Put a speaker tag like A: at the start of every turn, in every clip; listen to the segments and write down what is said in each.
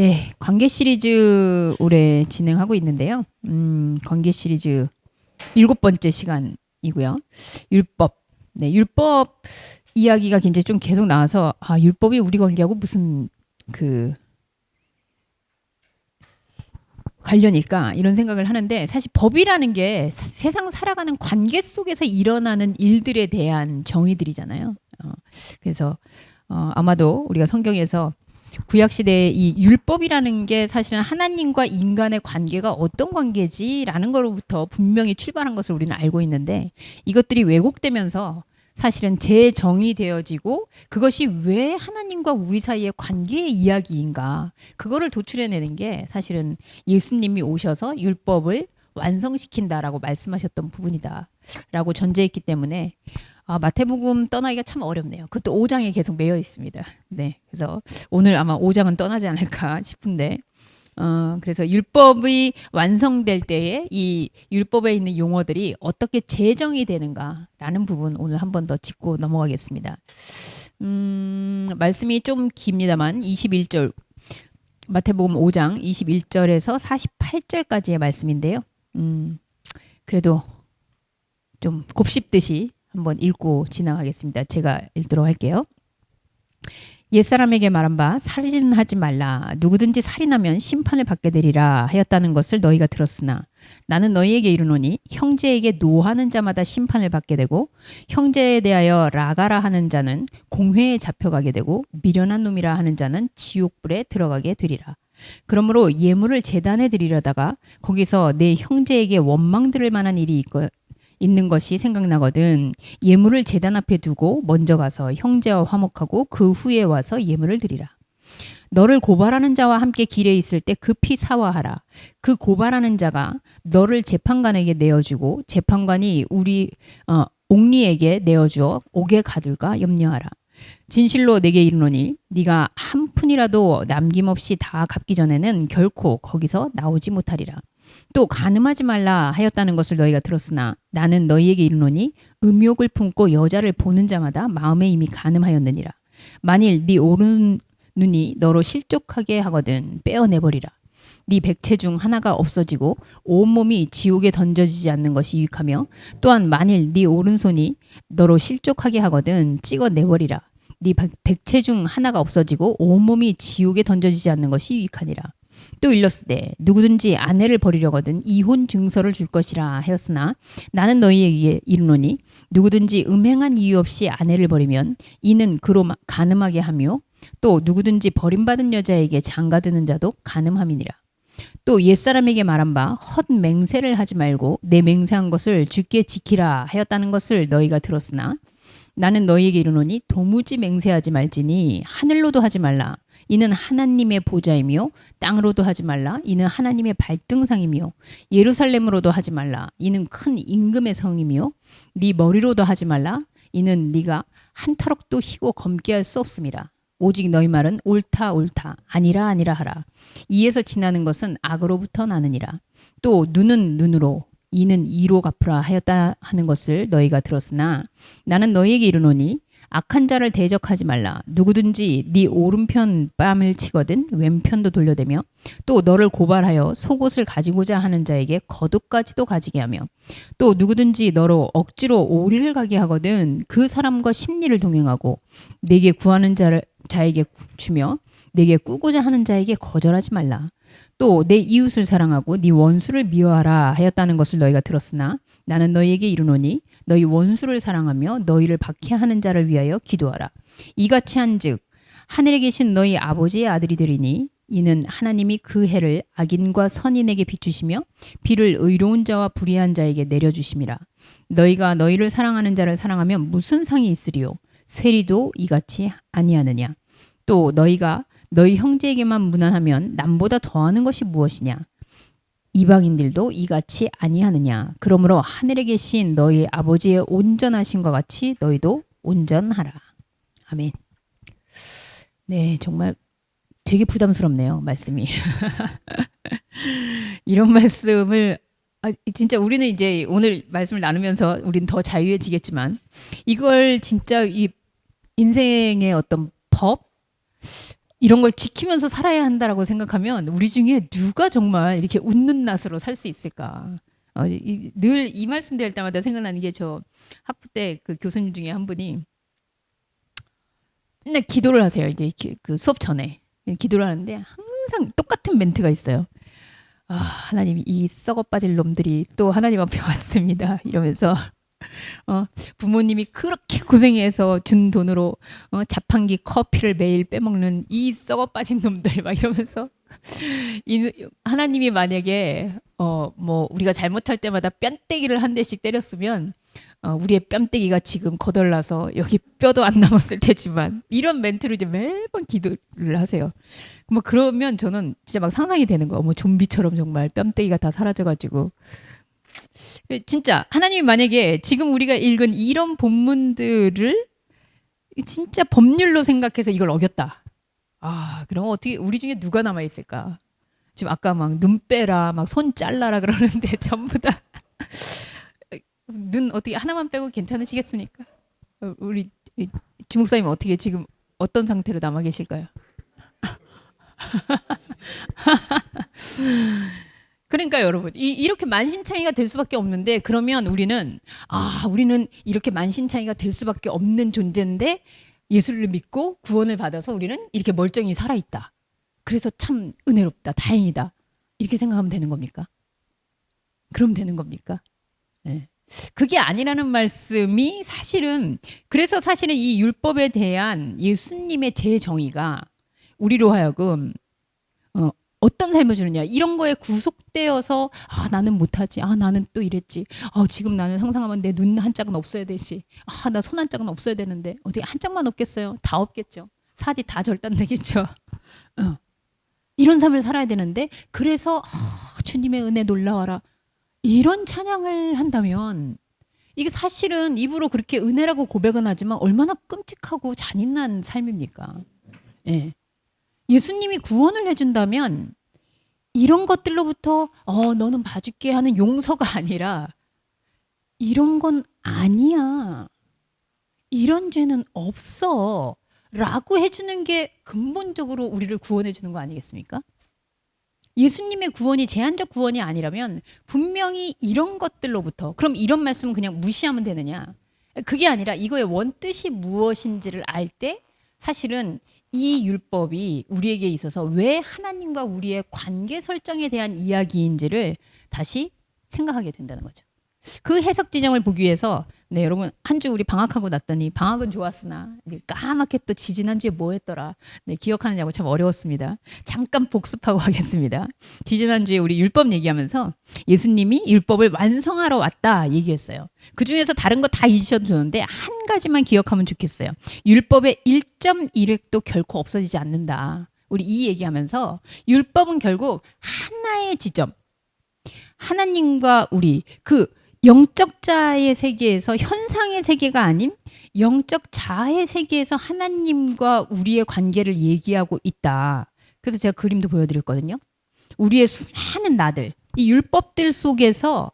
A: 네, 관계 시리즈 올해 진행하고 있는데요. 관계 시리즈 7번째 시간이고요. 율법. 네, 율법 이야기가 굉장히 좀 계속 나와서 율법이 우리 관계하고 무슨 그 관련일까 이런 생각을 하는데, 사실 법이라는 게 세상 살아가는 관계 속에서 일어나는 일들에 대한 정의들이잖아요. 그래서 아마도 우리가 성경에서 구약 시대의 이 율법이라는 게 사실은 하나님과 인간의 관계가 어떤 관계지라는 거로부터 분명히 출발한 것을 우리는 알고 있는데, 이것들이 왜곡되면서 사실은 재정의되어지고 그것이 왜 하나님과 우리 사이의 관계의 이야기인가, 그거를 도출해내는 게 사실은 예수님이 오셔서 율법을 완성시킨다라고 말씀하셨던 부분이다 라고 전제했기 때문에 마태복음 떠나기가 참 어렵네요. 그것도 5장에 계속 매여 있습니다. 네, 그래서 오늘 아마 5장은 떠나지 않을까 싶은데, 그래서 율법이 완성될 때에 이 율법에 있는 용어들이 어떻게 제정이 되는가라는 부분 오늘 한 번 더 짚고 넘어가겠습니다. 말씀이 좀 깁니다만 21절, 마태복음 5장 21절에서 48절까지의 말씀인데요. 그래도 좀 곱씹듯이 한번 읽고 지나가겠습니다. 제가 읽도록 할게요. 옛사람에게 말한 바 살인하지 말라. 누구든지 살인하면 심판을 받게 되리라 하였다는 것을 너희가 들었으나 나는 너희에게 이르노니 형제에게 노하는 자마다 심판을 받게 되고 형제에 대하여 라가라 하는 자는 공회에 잡혀가게 되고 미련한 놈이라 하는 자는 지옥불에 들어가게 되리라. 그러므로 예물을 제단에 드리려다가 거기서 내 형제에게 원망 들을 만한 일이 있는 것이 생각나거든 예물을 제단 앞에 두고 먼저 가서 형제와 화목하고 그 후에 와서 예물을 드리라. 너를 고발하는 자와 함께 길에 있을 때 급히 사화하라. 그 고발하는 자가 너를 재판관에게 내어주고 재판관이 옥리에게 내어주어 옥에 가둘까 염려하라. 진실로 내게 이르노니 네가 한 푼이라도 남김없이 다 갚기 전에는 결코 거기서 나오지 못하리라. 또 간음하지 말라 하였다는 것을 너희가 들었으나 나는 너희에게 이르노니 음욕을 품고 여자를 보는 자마다 마음에 이미 간음하였느니라. 만일 네 오른 눈이 너로 실족하게 하거든 빼어내버리라. 네 백체 중 하나가 없어지고 온몸이 지옥에 던져지지 않는 것이 유익하며 또한 만일 네 오른손이 너로 실족하게 하거든 찍어내버리라. 네 백체 중 하나가 없어지고 온몸이 지옥에 던져지지 않는 것이 유익하니라. 또 일렀으되 누구든지 아내를 버리려거든 이혼 증서를 줄 것이라 하였으나 나는 너희에게 이르노니 누구든지 음행한 이유 없이 아내를 버리면 이는 그로 간음하게 하며 또 누구든지 버림받은 여자에게 장가드는 자도 간음함이니라. 또 옛사람에게 말한 바 헛맹세를 하지 말고 내 맹세한 것을 주께 지키라 하였다는 것을 너희가 들었으나 나는 너희에게 이르노니 도무지 맹세하지 말지니 하늘로도 하지 말라. 이는 하나님의 보좌이며 땅으로도 하지 말라. 이는 하나님의 발등상이며 예루살렘으로도 하지 말라. 이는 큰 임금의 성이며 네 머리로도 하지 말라. 이는 네가 한 터럭도 희고 검게 할 수 없음이라. 오직 너희 말은 옳다 옳다 아니라 아니라 하라. 이에서 지나는 것은 악으로부터 나느니라. 또 눈은 눈으로 이는 이로 갚으라 하였다 하는 것을 너희가 들었으나 나는 너희에게 이르노니 악한 자를 대적하지 말라. 누구든지 네 오른편 뺨을 치거든 왼편도 돌려대며 또 너를 고발하여 속옷을 가지고자 하는 자에게 겉옷까지도 가지게 하며 또 누구든지 너로 억지로 오리를 가게 하거든 그 사람과 심리를 동행하고 내게 구하는 자에게 주며 내게 꾸고자 하는 자에게 거절하지 말라. 또 내 이웃을 사랑하고 네 원수를 미워하라 하였다는 것을 너희가 들었으나 나는 너희에게 이르노니 너희 원수를 사랑하며 너희를 박해하는 자를 위하여 기도하라. 이같이 한즉 하늘에 계신 너희 아버지의 아들이 되리니 이는 하나님이 그 해를 악인과 선인에게 비추시며 비를 의로운 자와 불의한 자에게 내려주심이라. 너희가 너희를 사랑하는 자를 사랑하면 무슨 상이 있으리요? 세리도 이같이 아니하느냐? 또 너희가 너희 형제에게만 무난하면 남보다 더하는 것이 무엇이냐? 이방인들도 이같이 아니하느냐? 그러므로 하늘에 계신 너희 아버지의 온전하심과 같이 너희도 온전하라. 아멘. 네, 정말 되게 부담스럽네요, 말씀이. 이런 말씀을 진짜 우리는 이제 오늘 말씀을 나누면서 우리는 더 자유해지겠지만 이걸 진짜 이 인생의 어떤 법, 이런 걸 지키면서 살아야 한다라고 생각하면 우리 중에 누가 정말 이렇게 웃는 낯으로 살 수 있을까? 늘 이 말씀 드릴 때마다 생각나는 게 저 학부 때 그 교수님 중에 한 분이 맨날 기도를 하세요. 이제 그 수업 전에 기도를 하는데 항상 똑같은 멘트가 있어요. 아, 하나님 이 썩어 빠질 놈들이 또 하나님 앞에 왔습니다. 이러면서 부모님이 그렇게 고생해서 준 돈으로 자판기 커피를 매일 빼먹는 이 썩어 빠진 놈들 막 이러면서 하나님이 만약에 뭐 우리가 잘못할 때마다 뺨때기를 한 대씩 때렸으면 우리의 뺨때기가 지금 거덜나서 여기 뼈도 안 남았을 테지만 이런 멘트로 이제 매번 기도를 하세요. 뭐 그러면 저는 진짜 막 상상이 되는 거예요. 뭐 좀비처럼 정말 뺨때기가 다 사라져가지고 진짜 하나님이 만약에 지금 우리가 읽은 이런 본문들을 진짜 법률로 생각해서 이걸 어겼다. 아, 그럼 어떻게 우리 중에 누가 남아 있을까? 지금 아까 막 눈 빼라, 막 손 잘라라 그러는데 전부 다 눈 어떻게 하나만 빼고 괜찮으시겠습니까? 우리 주목사님 어떻게 지금 어떤 상태로 남아 계실까요? 그러니까 여러분 이렇게 만신창이가 될 수밖에 없는데 그러면 우리는 이렇게 만신창이가 될 수밖에 없는 존재인데 예수를 믿고 구원을 받아서 우리는 이렇게 멀쩡히 살아있다. 그래서 참 은혜롭다. 다행이다. 이렇게 생각하면 되는 겁니까? 그럼 되는 겁니까? 네. 그게 아니라는 말씀이 사실은 그래서 사실은 이 율법에 대한 예수님의 재정의가 우리로 하여금 어떤 삶을 주느냐 이런 거에 구속되어서 나는 못하지 나는 또 이랬지 지금 나는 상상하면 내 눈 한 짝은 없어야 되지 나 손 한 짝은 없어야 되는데 어떻게 한 짝만 없겠어요? 다 없겠죠. 사지 다 절단되겠죠. 이런 삶을 살아야 되는데 그래서 주님의 은혜 놀라워라 이런 찬양을 한다면 이게 사실은 입으로 그렇게 은혜라고 고백은 하지만 얼마나 끔찍하고 잔인한 삶입니까? 예. 예수님이 구원을 해준다면 이런 것들로부터 너는 봐줄게 하는 용서가 아니라 이런 건 아니야. 이런 죄는 없어. 라고 해주는 게 근본적으로 우리를 구원해 주는 거 아니겠습니까? 예수님의 구원이 제한적 구원이 아니라면 분명히 이런 것들로부터 그럼 이런 말씀은 그냥 무시하면 되느냐? 그게 아니라 이거의 원뜻이 무엇인지를 알 때 사실은 이 율법이 우리에게 있어서 왜 하나님과 우리의 관계 설정에 대한 이야기인지를 다시 생각하게 된다는 거죠. 그 해석 지점을 보기 위해서 여러분 한 주 우리 방학하고 났더니 방학은 좋았으나 이제 까맣게 또 지지난주에 뭐 했더라. 기억하느냐고 참 어려웠습니다. 잠깐 복습하고 하겠습니다. 지지난주에 우리 율법 얘기하면서 예수님이 율법을 완성하러 왔다 얘기했어요. 그중에서 다른 거 다 잊으셔도 되는데 한 가지만 기억하면 좋겠어요. 율법의 1.1획도 결코 없어지지 않는다. 우리 이 얘기하면서 율법은 결국 하나의 지점 하나님과 우리 그 영적 자의 세계에서 현상의 세계가 아닌 영적 자의 세계에서 하나님과 우리의 관계를 얘기하고 있다. 그래서 제가 그림도 보여드렸거든요. 우리의 수많은 나들, 이 율법들 속에서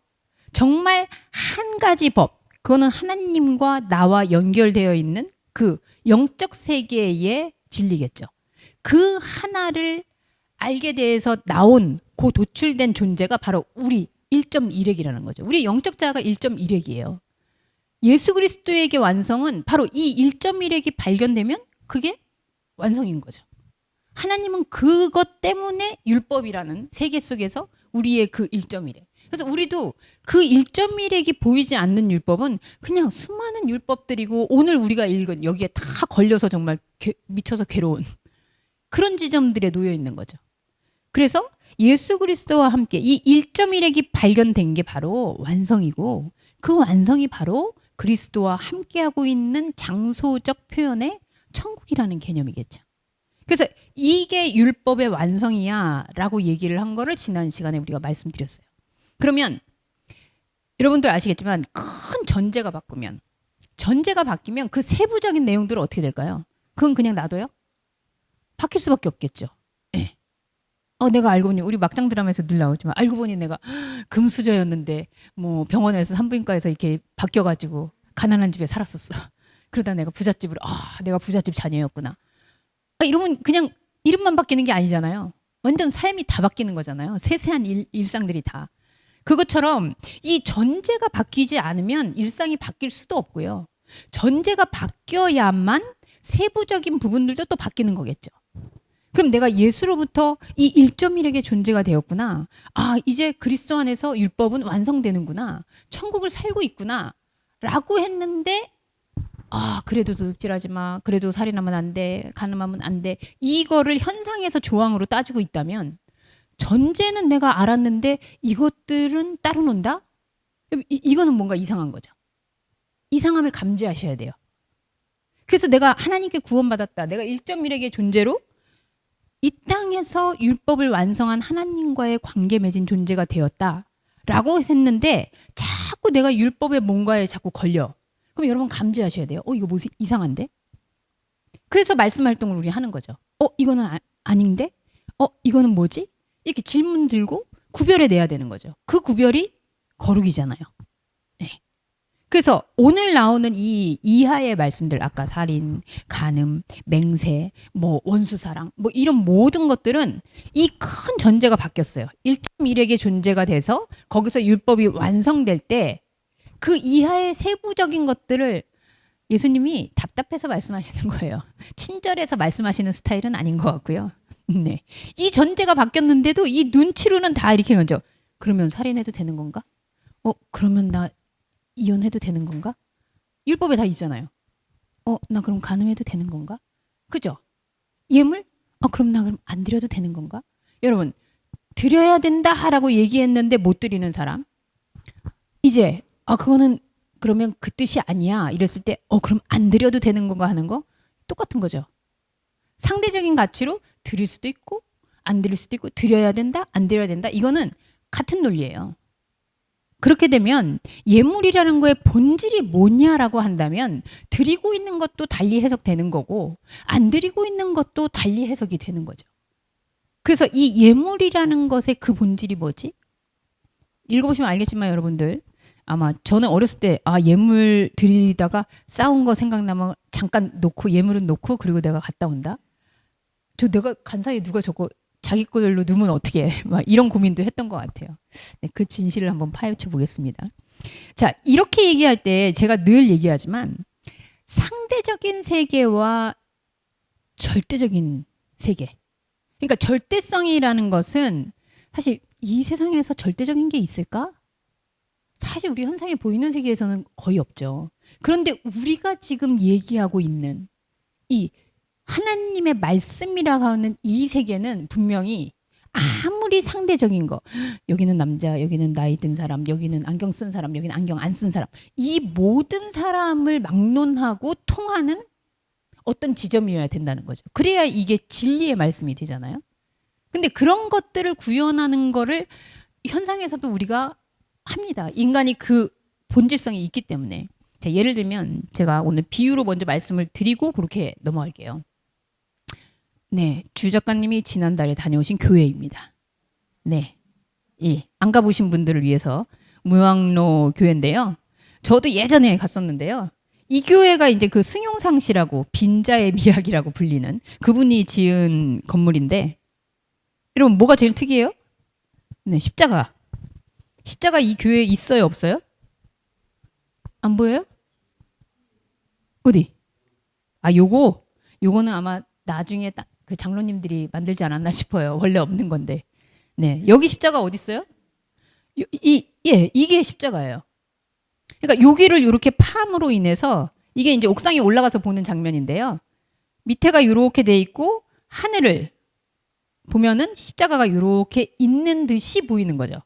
A: 정말 한 가지 법, 그거는 하나님과 나와 연결되어 있는 그 영적 세계의 진리겠죠. 그 하나를 알게 돼서 나온 그 도출된 존재가 바로 우리 1.1획이라는 거죠. 우리 영적 자아가 1.1획이에요. 예수 그리스도에게 완성은 바로 이 1.1획이 발견되면 그게 완성인 거죠. 하나님은 그것 때문에 율법이라는 세계 속에서 우리의 그 1.1획. 그래서 우리도 그 1.1획이 보이지 않는 율법은 그냥 수많은 율법들이고 오늘 우리가 읽은 여기에 다 걸려서 정말 미쳐서 괴로운 그런 지점들에 놓여 있는 거죠. 그래서 예수 그리스도와 함께 이 1.1획이 발견된 게 바로 완성이고 그 완성이 바로 그리스도와 함께하고 있는 장소적 표현의 천국이라는 개념이겠죠. 그래서 이게 율법의 완성이야 라고 얘기를 한 거를 지난 시간에 우리가 말씀드렸어요. 그러면 여러분들 아시겠지만 큰 전제가 바뀌면 그 세부적인 내용들은 어떻게 될까요? 그건 그냥 놔둬요? 바뀔 수밖에 없겠죠. 네. 내가 알고 보니 우리 막장 드라마에서 늘 나오지만 알고 보니 내가 금수저였는데 뭐 병원에서 산부인과에서 이렇게 바뀌어가지고 가난한 집에 살았었어. 그러다 내가 부잣집으로 내가 부잣집 자녀였구나. 이러면 그냥 이름만 바뀌는 게 아니잖아요. 완전 삶이 다 바뀌는 거잖아요. 세세한 일상들이 다. 그것처럼 이 전제가 바뀌지 않으면 일상이 바뀔 수도 없고요. 전제가 바뀌어야만 세부적인 부분들도 또 바뀌는 거겠죠. 그럼 내가 예수로부터 이 1.1에게 존재가 되었구나. 아, 이제 그리스도 안에서 율법은 완성되는구나. 천국을 살고 있구나. 라고 했는데 아, 그래도 도둑질하지 마. 그래도 살인하면 안 돼. 간음하면 안 돼. 이거를 현상에서 조항으로 따지고 있다면 전제는 내가 알았는데 이것들은 따로 논다? 이거는 뭔가 이상한 거죠. 이상함을 감지하셔야 돼요. 그래서 내가 하나님께 구원받았다. 내가 1.1에게 존재로 이 땅에서 율법을 완성한 하나님과의 관계 맺은 존재가 되었다. 라고 했는데 자꾸 내가 율법의 뭔가에 자꾸 걸려. 그럼 여러분 감지하셔야 돼요. 이거 뭐 이상한데? 그래서 말씀 활동을 우리 하는 거죠. 이거는 아닌데? 이거는 뭐지? 이렇게 질문 들고 구별해 내야 되는 거죠. 그 구별이 거룩이잖아요. 네. 그래서 오늘 나오는 이 이하의 말씀들, 아까 살인, 간음, 맹세, 뭐 원수사랑, 뭐 이런 모든 것들은 이 큰 전제가 바뀌었어요. 1.1에게 존재가 돼서 거기서 율법이 완성될 때 그 이하의 세부적인 것들을 예수님이 답답해서 말씀하시는 거예요. 친절해서 말씀하시는 스타일은 아닌 것 같고요. 네. 이 전제가 바뀌었는데도 이 눈치로는 다 이렇게 먼저 그러면 살인해도 되는 건가? 그러면 나 이혼해도 되는 건가? 율법에 다 있잖아요. 나 그럼 간음해도 되는 건가? 그죠? 예물? 그럼 나 그럼 안 드려도 되는 건가? 여러분, 드려야 된다라고 얘기했는데 못 드리는 사람. 이제 그거는 그러면 그 뜻이 아니야. 이랬을 때 그럼 안 드려도 되는 건가 하는 거 똑같은 거죠. 상대적인 가치로 드릴 수도 있고 안 드릴 수도 있고 드려야 된다, 안 드려야 된다. 이거는 같은 논리예요. 그렇게 되면 예물이라는 거의 본질이 뭐냐라고 한다면 드리고 있는 것도 달리 해석되는 거고 안 드리고 있는 것도 달리 해석이 되는 거죠. 그래서 이 예물이라는 것의 그 본질이 뭐지? 읽어보시면 알겠지만 여러분들 아마 저는 어렸을 때 예물 드리다가 싸운 거 생각나면 잠깐 놓고 예물은 놓고 그리고 내가 갔다 온다. 내가 간 사이에 누가 저거 자기 걸로 넣으면 어떻게 해? 막 이런 고민도 했던 것 같아요. 네, 그 진실을 한번 파헤쳐 보겠습니다. 자, 이렇게 얘기할 때 제가 늘 얘기하지만 상대적인 세계와 절대적인 세계. 그러니까 절대성이라는 것은 사실 이 세상에서 절대적인 게 있을까? 사실 우리 현상에 보이는 세계에서는 거의 없죠. 그런데 우리가 지금 얘기하고 있는 이 하나님의 말씀이라고 하는 이 세계는 분명히 아무리 상대적인 거 여기는 남자, 여기는 나이 든 사람, 여기는 안경 쓴 사람, 여기는 안경 안 쓴 사람 이 모든 사람을 막론하고 통하는 어떤 지점이어야 된다는 거죠. 그래야 이게 진리의 말씀이 되잖아요. 근데 그런 것들을 구현하는 거를 현상에서도 우리가 합니다. 인간이 그 본질성이 있기 때문에. 자, 예를 들면 제가 오늘 비유로 먼저 말씀을 드리고 그렇게 넘어갈게요. 네, 주 작가님이 지난달에 다녀오신 교회입니다. 네, 안 가보신 분들을 위해서 무왕로 교회인데요. 저도 예전에 갔었는데요. 이 교회가 이제 그 승용상시라고 빈자의 미학이라고 불리는 그분이 지은 건물인데 여러분 뭐가 제일 특이해요? 네, 십자가. 십자가 이 교회에 있어요, 없어요? 안 보여요? 어디? 요거는 아마 나중에 그 장로님들이 만들지 않았나 싶어요. 원래 없는 건데. 네, 여기 십자가 어디 있어요? 이게 십자가예요. 그러니까 여기를 이렇게 파함으로 인해서 이게 이제 옥상에 올라가서 보는 장면인데요. 밑에가 이렇게 돼 있고 하늘을 보면은 십자가가 이렇게 있는 듯이 보이는 거죠.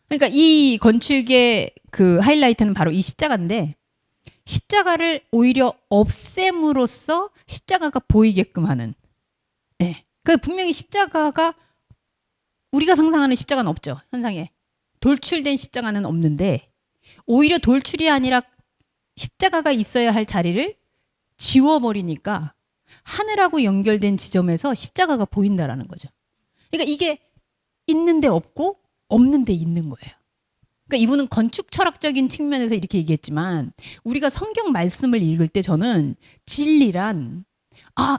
A: 그러니까 이 건축의 그 하이라이트는 바로 이 십자가인데 십자가를 오히려 없앰으로써 십자가가 보이게끔 하는. 네. 그 분명히 십자가가 우리가 상상하는 십자가는 없죠. 현상에. 돌출된 십자가는 없는데 오히려 돌출이 아니라 십자가가 있어야 할 자리를 지워버리니까 하늘하고 연결된 지점에서 십자가가 보인다라는 거죠. 그러니까 이게 있는데 없고 없는데 있는 거예요. 그러니까 이분은 건축 철학적인 측면에서 이렇게 얘기했지만 우리가 성경 말씀을 읽을 때 저는 진리란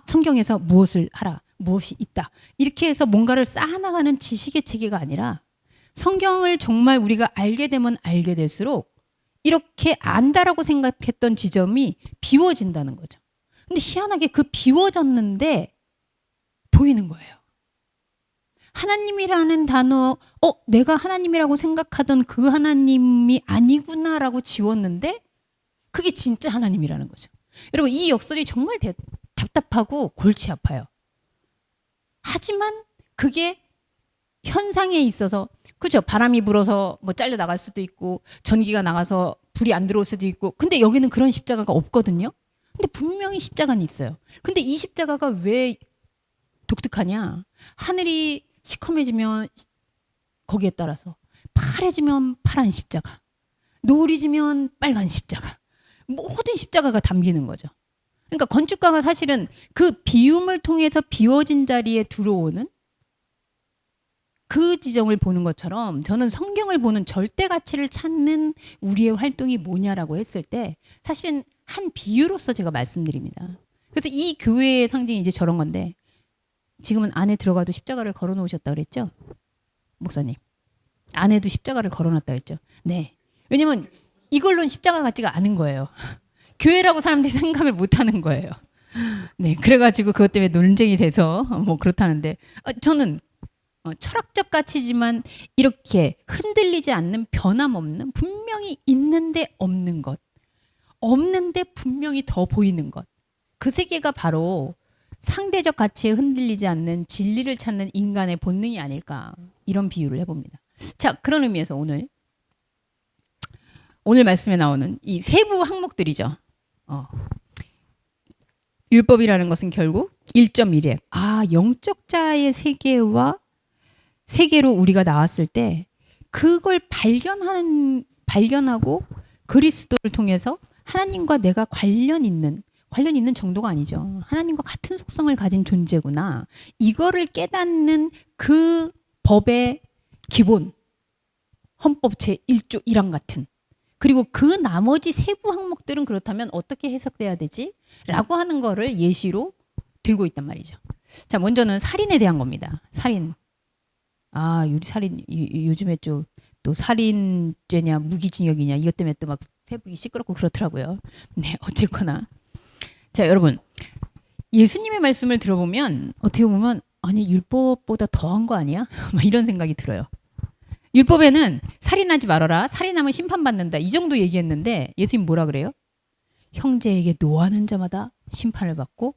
A: 성경에서 무엇을 하라, 무엇이 있다. 이렇게 해서 뭔가를 쌓아나가는 지식의 체계가 아니라 성경을 정말 우리가 알게 되면 알게 될수록 이렇게 안다라고 생각했던 지점이 비워진다는 거죠. 근데 희한하게 그 비워졌는데 보이는 거예요. 하나님이라는 단어, 내가 하나님이라고 생각하던 그 하나님이 아니구나라고 지웠는데 그게 진짜 하나님이라는 거죠. 여러분, 이 역설이 정말 답답하고 골치 아파요. 하지만 그게 현상에 있어서, 그죠? 바람이 불어서 뭐 잘려 나갈 수도 있고 전기가 나가서 불이 안 들어올 수도 있고, 근데 여기는 그런 십자가가 없거든요. 근데 분명히 십자가는 있어요. 근데 이 십자가가 왜 독특하냐? 하늘이 시커매지면 거기에 따라서 파래지면 파란 십자가, 노을이지면 빨간 십자가, 모든 십자가가 담기는 거죠. 그러니까 건축가가 사실은 그 비움을 통해서 비워진 자리에 들어오는 그 지점을 보는 것처럼, 저는 성경을 보는 절대 가치를 찾는 우리의 활동이 뭐냐라고 했을 때 사실은 한 비유로서 제가 말씀드립니다. 그래서 이 교회의 상징이 이제 저런 건데, 지금은 안에 들어가도 십자가를 걸어 놓으셨다 그랬죠? 목사님. 안에도 십자가를 걸어 놨다 그랬죠? 네. 왜냐면 이걸로는 십자가 같지가 않은 거예요. 교회라고 사람들이 생각을 못 하는 거예요. 네. 그래가지고 그것 때문에 논쟁이 돼서 뭐 그렇다는데, 저는 철학적 가치지만 이렇게 흔들리지 않는, 변함없는, 분명히 있는데 없는 것, 없는데 분명히 더 보이는 것, 그 세계가 바로 상대적 가치에 흔들리지 않는 진리를 찾는 인간의 본능이 아닐까, 이런 비유를 해봅니다. 자, 그런 의미에서 오늘 말씀에 나오는 이 세부 항목들이죠. 율법이라는 것은 결국 1.1에 영적 자의 세계로 우리가 나왔을 때 그걸 발견하고 그리스도를 통해서 하나님과 내가 관련 있는 정도가 아니죠. 하나님과 같은 속성을 가진 존재구나. 이거를 깨닫는 그 법의 기본, 헌법 제1조 1항 같은, 그리고 그 나머지 세부 항목들은 그렇다면 어떻게 해석돼야 되지? 라고 하는 거를 예시로 들고 있단 말이죠. 자, 먼저는 살인에 대한 겁니다. 살인. 우리 살인, 요즘에 또 살인죄냐 무기징역이냐 이것 때문에 또 막 페북이 시끄럽고 그렇더라고요. 네, 어쨌거나. 자, 여러분, 예수님의 말씀을 들어보면 어떻게 보면 아니 율법보다 더한 거 아니야? 막 이런 생각이 들어요. 율법에는 살인하지 말아라, 살인하면 심판받는다, 이 정도 얘기했는데 예수님 뭐라 그래요? 형제에게 노하는 자마다 심판을 받고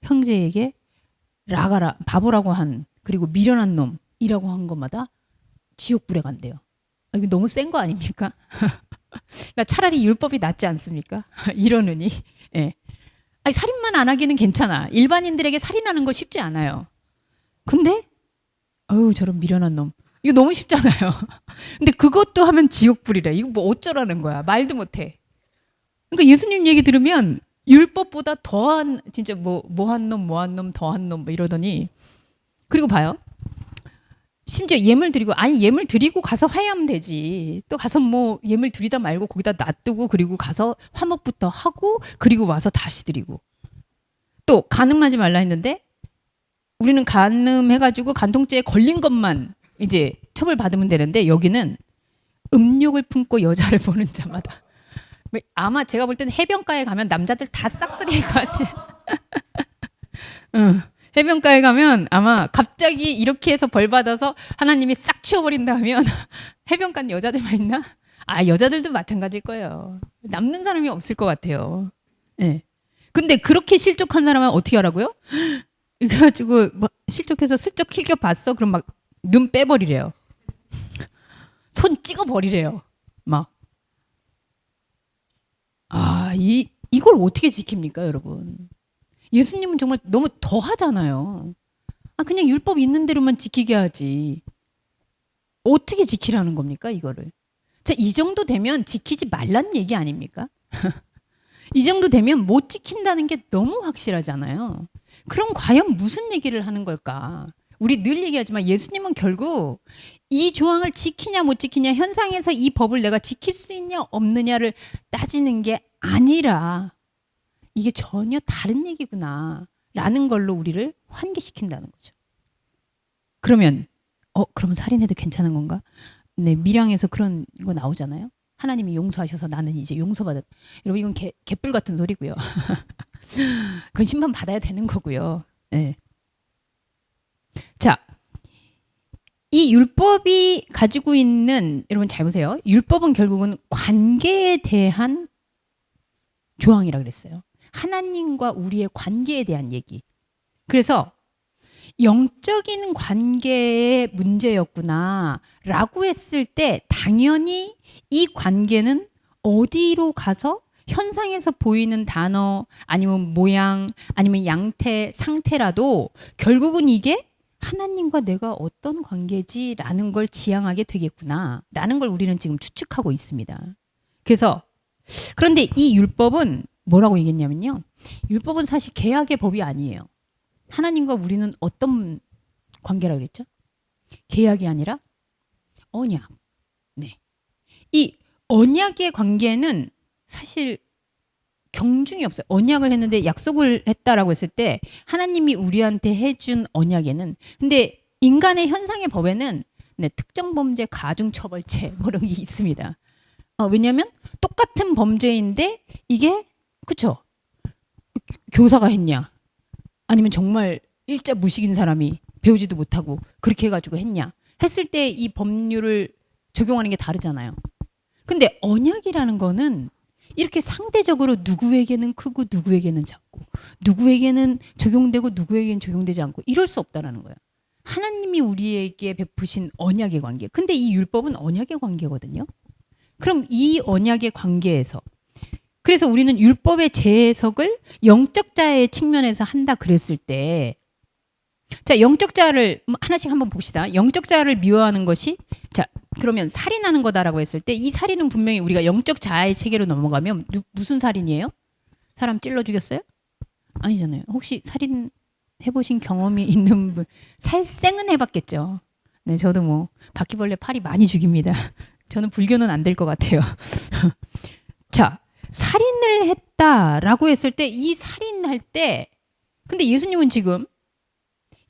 A: 형제에게 라가라, 바보라고 한, 그리고 미련한 놈이라고 한 것마다 지옥불에 간대요. 이거 너무 센 거 아닙니까? 그러니까 차라리 율법이 낫지 않습니까? 이러느니. 예. 살인만 안 하기는 괜찮아. 일반인들에게 살인하는 거 쉽지 않아요. 근데 저런 미련한 놈, 이거 너무 쉽잖아요. 근데 그것도 하면 지옥불이래. 이거 뭐 어쩌라는 거야. 말도 못해. 그러니까 예수님 얘기 들으면 율법보다 더한, 진짜 뭐한 놈 더한 놈 이러더니, 그리고 봐요. 심지어 예물 드리고, 예물 드리고 가서 화해하면 되지. 또 가서 뭐 예물 드리다 말고 거기다 놔두고 그리고 가서 화목부터 하고 그리고 와서 다시 드리고. 또 간음하지 말라 했는데 우리는 간음해가지고 간통죄에 걸린 것만 이제 처벌받으면 되는데 여기는 음욕을 품고 여자를 보는 자마다. 아마 제가 볼 때는 해변가에 가면 남자들 다 싹쓸이일 것 같아. 해변가에 가면 아마 갑자기 이렇게 해서 벌 받아서 하나님이 싹 치워버린다 하면 해변가는 여자들만 있나? 여자들도 마찬가지일 거예요. 남는 사람이 없을 것 같아요. 네. 근데 그렇게 실족한 사람은 어떻게 하라고요? 그래가지고 실족해서 슬쩍 킬겨봤어? 그럼 막 눈 빼버리래요. 손 찍어버리래요. 막. 이걸 어떻게 지킵니까, 여러분? 예수님은 정말 너무 더하잖아요. 그냥 율법 있는 대로만 지키게 하지. 어떻게 지키라는 겁니까, 이거를? 자, 이 정도 되면 지키지 말란 얘기 아닙니까? 이 정도 되면 못 지킨다는 게 너무 확실하잖아요. 그럼 과연 무슨 얘기를 하는 걸까? 우리 늘 얘기하지만 예수님은 결국 이 조항을 지키냐 못 지키냐, 현상에서 이 법을 내가 지킬 수 있냐 없느냐를 따지는 게 아니라 이게 전혀 다른 얘기구나 라는 걸로 우리를 환기시킨다는 거죠. 그러면 그럼 살인해도 괜찮은 건가? 네, 밀양에서 그런 거 나오잖아요. 하나님이 용서하셔서 나는 이제 용서받았. 여러분 이건 개뿔 같은 소리고요. 그건 심판 받아야 되는 거고요. 네. 자, 이 율법이 가지고 있는 여러분 잘 보세요. 율법은 결국은 관계에 대한 조항이라 그랬어요. 하나님과 우리의 관계에 대한 얘기. 그래서 영적인 관계의 문제였구나 라고 했을 때 당연히 이 관계는 어디로 가서 현상에서 보이는 단어 아니면 모양 아니면 양태 상태라도 결국은 이게 하나님과 내가 어떤 관계지라는 걸 지향하게 되겠구나 라는 걸 우리는 지금 추측하고 있습니다. 그래서 그런데 이 율법은 뭐라고 얘기했냐면요. 율법은 사실 계약의 법이 아니에요. 하나님과 우리는 어떤 관계라고 그랬죠? 계약이 아니라 언약. 네. 이 언약의 관계는 사실 경중이 없어요. 언약을 했는데 약속을 했다라고 했을 때 하나님이 우리한테 해준 언약에는 근데 인간의 현상의 법에는 네, 특정 범죄 가중처벌죄 뭐 이런 게 있습니다. 왜냐하면 똑같은 범죄인데 이게 그쵸? 교사가 했냐? 아니면 정말 일자 무식인 사람이 배우지도 못하고 그렇게 해가지고 했냐? 했을 때 이 법률을 적용하는 게 다르잖아요. 근데 언약이라는 거는 이렇게 상대적으로 누구에게는 크고 누구에게는 작고 누구에게는 적용되고 누구에게는 적용되지 않고 이럴 수 없다라는 거예요. 하나님이 우리에게 베푸신 언약의 관계. 근데 이 율법은 언약의 관계거든요. 그럼 이 언약의 관계에서 그래서 우리는 율법의 재해석을 영적 자의 측면에서 한다 그랬을 때 자, 영적 자를 하나씩 한번 봅시다. 영적 자를 미워하는 것이 자, 그러면 살인하는 거다라고 했을 때 이 살인은 분명히 우리가 영적 자아의 체계로 넘어가면 무슨 살인이에요? 사람 찔러 죽였어요? 아니잖아요. 혹시 살인 해보신 경험이 있는 분? 살생은 해봤겠죠. 네, 저도 뭐 바퀴벌레 파리 많이 죽입니다. 저는 불교는 안 될 것 같아요. 자, 살인을 했다라고 했을 때 이 살인할 때 근데 예수님은 지금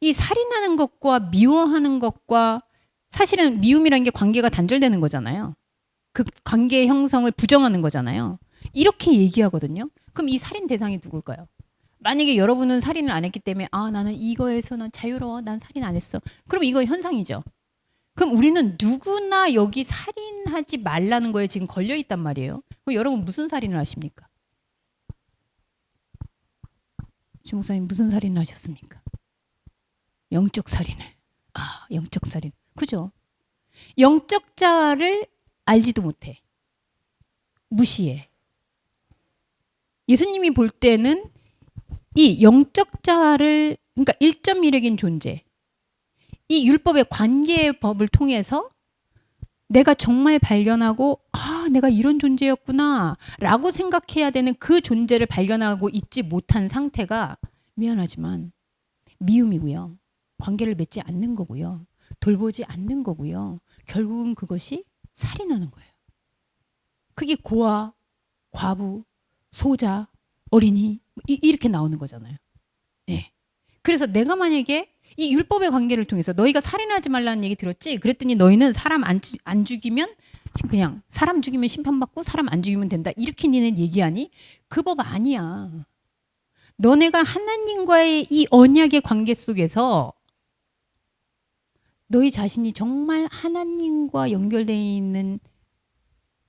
A: 이 살인하는 것과 미워하는 것과 사실은 미움이라는 게 관계가 단절되는 거잖아요. 그 관계의 형성을 부정하는 거잖아요. 이렇게 얘기하거든요. 그럼 이 살인 대상이 누굴까요? 만약에 여러분은 살인을 안 했기 때문에 나는 이거에서는 자유로워. 난 살인 안 했어. 그럼 이거 현상이죠. 그럼 우리는 누구나 여기 살인하지 말라는 거에 지금 걸려 있단 말이에요. 그럼 여러분 무슨 살인을 하십니까? 주 목사님 무슨 살인을 하셨습니까? 영적 살인을. 영적 살인. 그죠? 영적 자를 알지도 못해. 무시해. 예수님이 볼 때는 이 영적 자를 그러니까 1.1핵인 존재. 이 율법의 관계의 법을 통해서 내가 정말 발견하고 내가 이런 존재였구나 라고 생각해야 되는 그 존재를 발견하고 있지 못한 상태가 미안하지만 미움이고요. 관계를 맺지 않는 거고요. 돌보지 않는 거고요. 결국은 그것이 살인하는 거예요. 그게 고아, 과부, 소자, 어린이 이렇게 나오는 거잖아요. 네. 그래서 내가 만약에 이 율법의 관계를 통해서 너희가 살인하지 말라는 얘기 들었지? 그랬더니 너희는 사람 안 죽이면 그냥 사람 죽이면 심판받고 사람 안 죽이면 된다. 이렇게 니는 얘기하니? 그 법 아니야. 너네가 하나님과의 이 언약의 관계 속에서 너희 자신이 정말 하나님과 연결되어 있는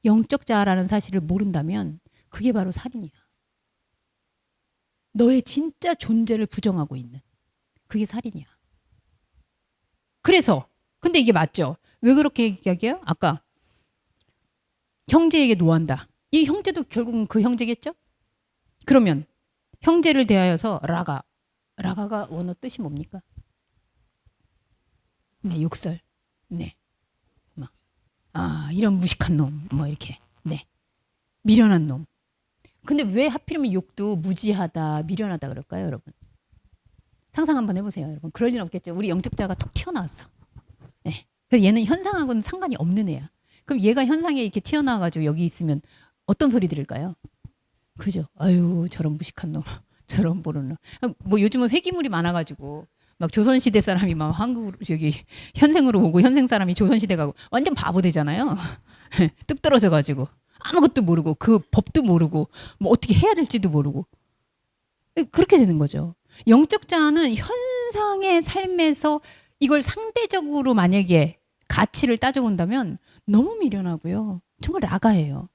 A: 영적 자라는 사실을 모른다면 그게 바로 살인이야. 너의 진짜 존재를 부정하고 있는 그게 살인이야. 그래서 근데 이게 맞죠? 왜 그렇게 얘기해요? 아까 형제에게 노한다. 이 형제도 결국은 그 형제겠죠? 그러면 형제를 대하여서 라가가 원어 뜻이 뭡니까? 네, 욕설. 네. 이런 무식한 놈. 뭐 이렇게. 네. 미련한 놈. 근데 왜 하필이면 욕도 무지하다, 미련하다 그럴까요, 여러분? 상상 한번 해보세요, 여러분. 그럴 리는 없겠죠. 우리 영적자가 톡 튀어나왔어. 네. 그래서 얘는 현상하고는 상관이 없는 애야. 그럼 얘가 현상에 이렇게 튀어나와가지고 여기 있으면 어떤 소리 들을까요? 그죠? 아유, 저런 무식한 놈. 저런 모르는. 뭐 요즘은 회기물이 많아가지고 막 조선시대 사람이 막 한국으로 저기 현생으로 오고 현생 사람이 조선시대 가고 완전 바보 되잖아요. 뚝 떨어져가지고 아무것도 모르고 그 법도 모르고 뭐 어떻게 해야 될지도 모르고 그렇게 되는 거죠. 영적 자아는 현상의 삶에서 이걸 상대적으로 만약에 가치를 따져본다면 너무 미련하고요. 정말 라가예요.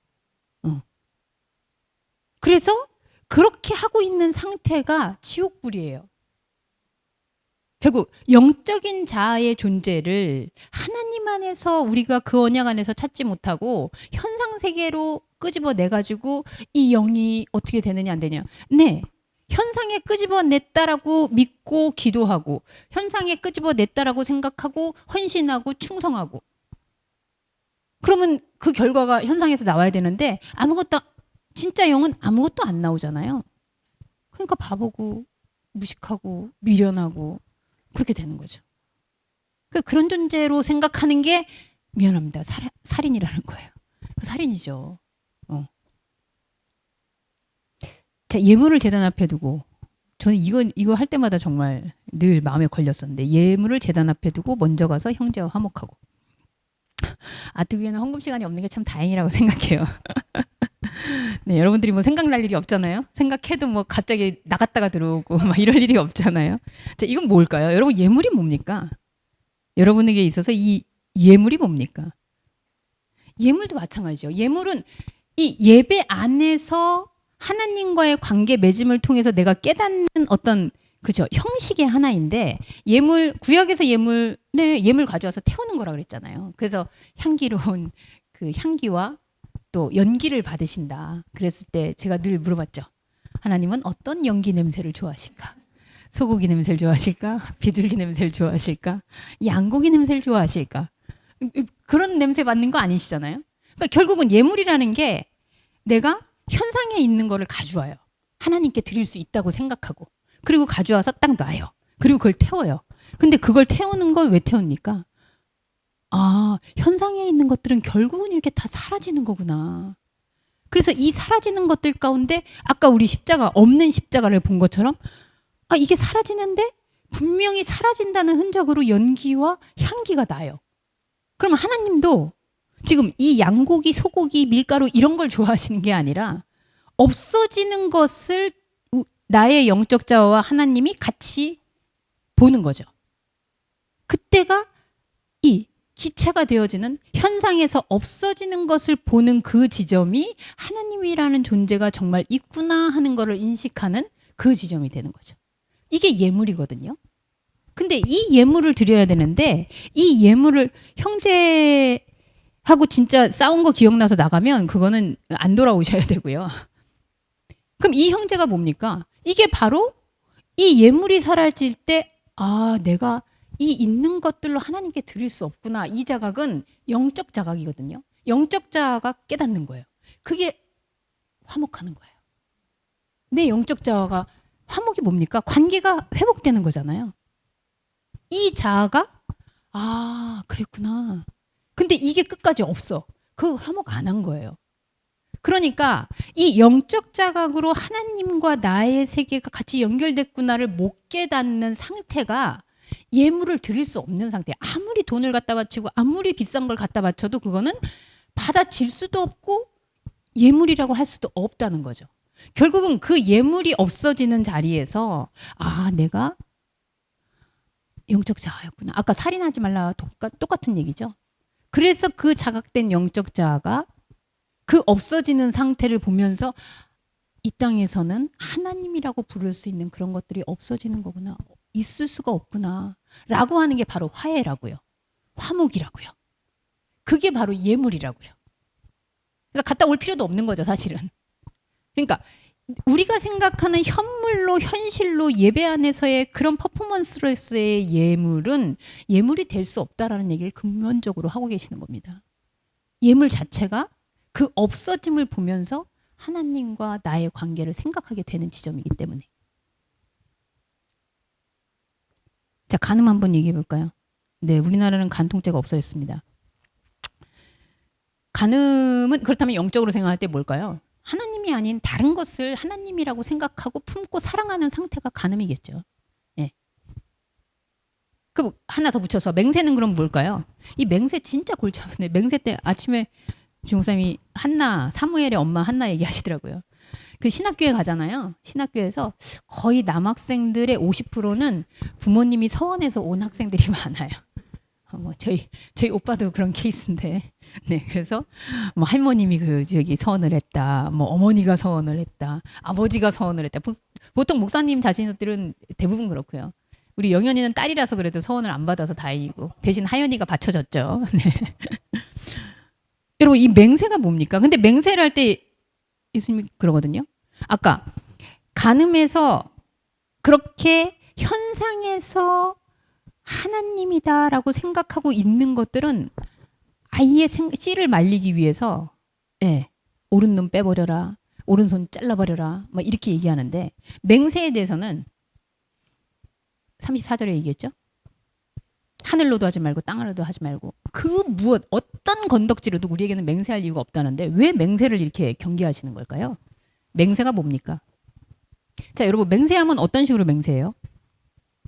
A: 그래서 그렇게 하고 있는 상태가 지옥불이에요. 결국 영적인 자아의 존재를 하나님 안에서 우리가 그 언약 안에서 찾지 못하고 현상 세계로 끄집어내 가지고 이 영이 어떻게 되느냐 안 되냐. 네. 현상에 끄집어냈다라고 믿고 기도하고 현상에 끄집어냈다라고 생각하고 헌신하고 충성하고 그러면 그 결과가 현상에서 나와야 되는데 아무것도 진짜 영은 아무것도 안 나오잖아요. 그러니까 바보고 무식하고 미련하고 그렇게 되는 거죠. 그런 존재로 생각하는 게 미안합니다. 살인이라는 거예요. 살인이죠. 자, 예물을 제단 앞에 두고 저는 이거 할 때마다 정말 늘 마음에 걸렸었는데 예물을 제단 앞에 두고 먼저 가서 형제와 화목하고 아뜨기에는 헌금 시간이 없는 게 참 다행이라고 생각해요. 네, 여러분들이 뭐 생각날 일이 없잖아요. 생각해도 뭐 갑자기 나갔다가 들어오고 막 이럴 일이 없잖아요. 자, 이건 뭘까요? 여러분 예물이 뭡니까? 여러분에게 있어서 이 예물이 뭡니까? 예물도 마찬가지죠. 예물은 이 예배 안에서 하나님과의 관계 맺음을 통해서 내가 깨닫는 어떤 그죠 형식의 하나인데 예물 구약에서 예물 가져와서 태우는 거라 그랬잖아요. 그래서 향기로운 그 향기와 또 연기를 받으신다. 그랬을 때 제가 늘 물어봤죠. 하나님은 어떤 연기 냄새를 좋아하실까? 소고기 냄새를 좋아하실까? 비둘기 냄새를 좋아하실까? 양고기 냄새를 좋아하실까? 그런 냄새 맡는 거 아니시잖아요. 그러니까 결국은 예물이라는 게 내가 현상에 있는 거를 가져와요. 하나님께 드릴 수 있다고 생각하고 그리고 가져와서 딱 놔요. 그리고 그걸 태워요. 근데 그걸 태우는 건 왜 태웁니까? 아, 현상에 있는 것들은 결국은 이렇게 다 사라지는 거구나. 그래서 이 사라지는 것들 가운데 아까 우리 십자가 없는 십자가를 본 것처럼 아, 이게 사라지는데 분명히 사라진다는 흔적으로 연기와 향기가 나요. 그럼 하나님도 지금 이 양고기, 소고기, 밀가루 이런 걸 좋아하시는 게 아니라 없어지는 것을 나의 영적 자아와 하나님이 같이 보는 거죠. 그때가 이 기체가 되어지는 현상에서 없어지는 것을 보는 그 지점이 하나님이라는 존재가 정말 있구나 하는 것을 인식하는 그 지점이 되는 거죠. 이게 예물이거든요. 근데 이 예물을 드려야 되는데 이 예물을 형제하고 진짜 싸운 거 기억나서 나가면 그거는 안 돌아오셔야 되고요. 그럼 이 형제가 뭡니까? 이게 바로 이 예물이 사라질 때 아, 내가 이 있는 것들로 하나님께 드릴 수 없구나. 이 자각은 영적 자각이거든요. 영적 자아가 깨닫는 거예요. 그게 화목하는 거예요. 내 영적 자아가 화목이 뭡니까? 관계가 회복되는 거잖아요. 이 자아가 아, 그랬구나. 근데 이게 끝까지 없어. 그 화목 안 한 거예요. 그러니까 이 영적 자각으로 하나님과 나의 세계가 같이 연결됐구나를 못 깨닫는 상태가 예물을 드릴 수 없는 상태. 아무리 돈을 갖다 바치고 아무리 비싼 걸 갖다 바쳐도 그거는 받아질 수도 없고 예물이라고 할 수도 없다는 거죠. 결국은 그 예물이 없어지는 자리에서 아, 내가 영적 자아였구나. 아까 살인하지 말라 똑같은 얘기죠. 그래서 그 자각된 영적 자아가 그 없어지는 상태를 보면서 이 땅에서는 하나님이라고 부를 수 있는 그런 것들이 없어지는 거구나. 있을 수가 없구나. 라고 하는 게 바로 화해라고요. 화목이라고요. 그게 바로 예물이라고요. 그러니까 갔다 올 필요도 없는 거죠, 사실은. 그러니까 우리가 생각하는 현물로 현실로 예배 안에서의 그런 퍼포먼스로서의 예물은 예물이 될 수 없다라는 얘기를 근본적으로 하고 계시는 겁니다. 예물 자체가 그 없어짐을 보면서 하나님과 나의 관계를 생각하게 되는 지점이기 때문에. 자, 간음 한번 얘기해 볼까요? 네, 우리나라는 간 통제가 없어졌습니다. 간음은 그렇다면 영적으로 생각할 때 뭘까요? 하나님이 아닌 다른 것을 하나님이라고 생각하고 품고 사랑하는 상태가 간음이겠죠. 예. 그 하나 더 붙여서 맹세는 그럼 뭘까요? 이 맹세 진짜 골치 아프네. 맹세 때 아침에 주목사님이 한나 사무엘의 엄마 한나 얘기하시더라고요. 그 신학교에 가잖아요. 신학교에서 거의 남학생들의 50%는 부모님이 서원해서 온 학생들이 많아요. 뭐 저희 오빠도 그런 케이스인데, 네, 그래서 뭐 할머님이 저기 서원을 했다, 뭐 어머니가 서원을 했다, 아버지가 서원을 했다. 보통 목사님 자신들은 대부분 그렇고요. 우리 영현이는 딸이라서 그래도 서원을 안 받아서 다행이고 대신 하연이가 받쳐줬죠. 네. 여러분 이 맹세가 뭡니까? 근데 맹세를 할 때 예수님이 그러거든요. 아까 간음에서 그렇게 현상에서 하나님이다라고 생각하고 있는 것들은 아예 씨를 말리기 위해서 오른눈 빼버려라, 오른손 잘라버려라 막 이렇게 얘기하는데 맹세에 대해서는 34절에 얘기했죠. 하늘로도 하지 말고 땅으로도 하지 말고 그 무엇 어떤 건덕지로도 우리에게는 맹세할 이유가 없다는데 왜 맹세를 이렇게 경계하시는 걸까요? 맹세가 뭡니까? 자, 여러분 맹세하면 어떤 식으로 맹세해요?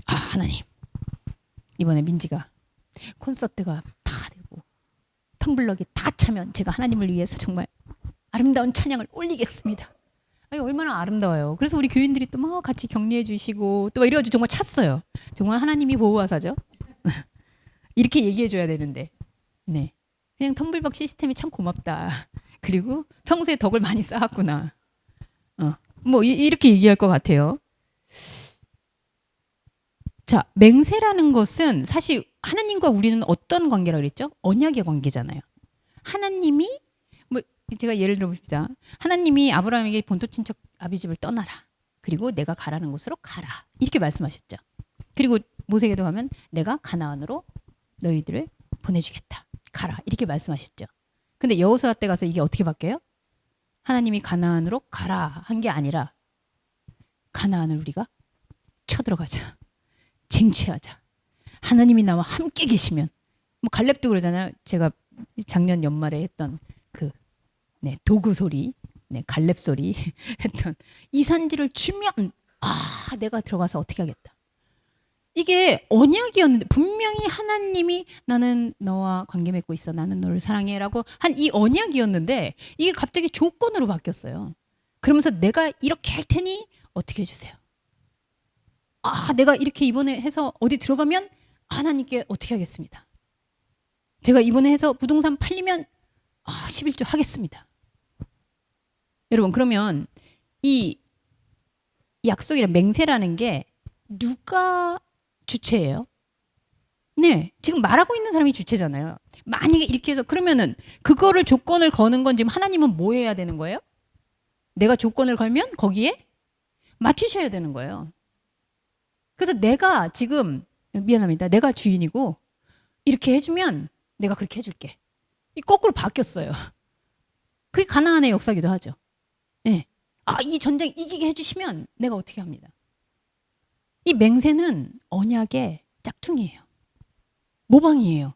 A: 아, 하나님 이번에 민지가 콘서트가 다 되고 텀블럭이 다 차면 제가 하나님을 위해서 정말 아름다운 찬양을 올리겠습니다. 아니, 얼마나 아름다워요. 그래서 우리 교인들이 또 막 같이 격려해 주시고 또 막 이래가지고 정말 찼어요. 정말 하나님이 보호하사죠. 이렇게 얘기해 줘야 되는데 네, 그냥 텀블벅 시스템이 참 고맙다. 그리고 평소에 덕을 많이 쌓았구나. 뭐 이렇게 얘기할 것 같아요. 자, 맹세라는 것은 사실 하나님과 우리는 어떤 관계라 그랬죠? 언약의 관계잖아요. 하나님이 뭐 제가 예를 들어 봅시다. 하나님이 아브라함에게 본토 친척 아비 집을 떠나라. 그리고 내가 가라는 곳으로 가라. 이렇게 말씀하셨죠. 그리고 모세에게도 가면 내가 가나안으로 너희들을 보내주겠다. 가라. 이렇게 말씀하셨죠. 근데 여호수아 때 가서 이게 어떻게 바뀌어요? 하나님이 가나안으로 가라 한 게 아니라 가나안을 우리가 쳐들어가자. 쟁취하자. 하나님이 나와 함께 계시면 뭐 갈렙도 그러잖아요. 제가 작년 연말에 했던 그 도구 소리, 갈렙 소리 했던 이 산지를 주면 내가 들어가서 어떻게 하겠다. 이게 언약이었는데 분명히 하나님이 나는 너와 관계 맺고 있어. 나는 너를 사랑해라고 한 이 언약이었는데 이게 갑자기 조건으로 바뀌었어요. 그러면서 내가 이렇게 할 테니 어떻게 해주세요. 내가 이렇게 이번에 해서 어디 들어가면 하나님께 어떻게 하겠습니다. 제가 이번에 해서 부동산 팔리면 11조 하겠습니다. 여러분 그러면 이 약속이란 맹세라는 게 누가 주체예요? 네, 지금 말하고 있는 사람이 주체잖아요. 만약에 이렇게 해서 그러면은 그거를 조건을 거는 건 지금 하나님은 뭐 해야 되는 거예요? 내가 조건을 걸면 거기에 맞추셔야 되는 거예요. 그래서 내가 지금 미안합니다. 내가 주인이고 이렇게 해주면 내가 그렇게 해줄게. 이 거꾸로 바뀌었어요. 그게 가나안의 역사기도 하죠. 네. 이 전쟁 이기게 해주시면 내가 어떻게 합니다. 이 맹세는 언약의 짝퉁이에요. 모방이에요.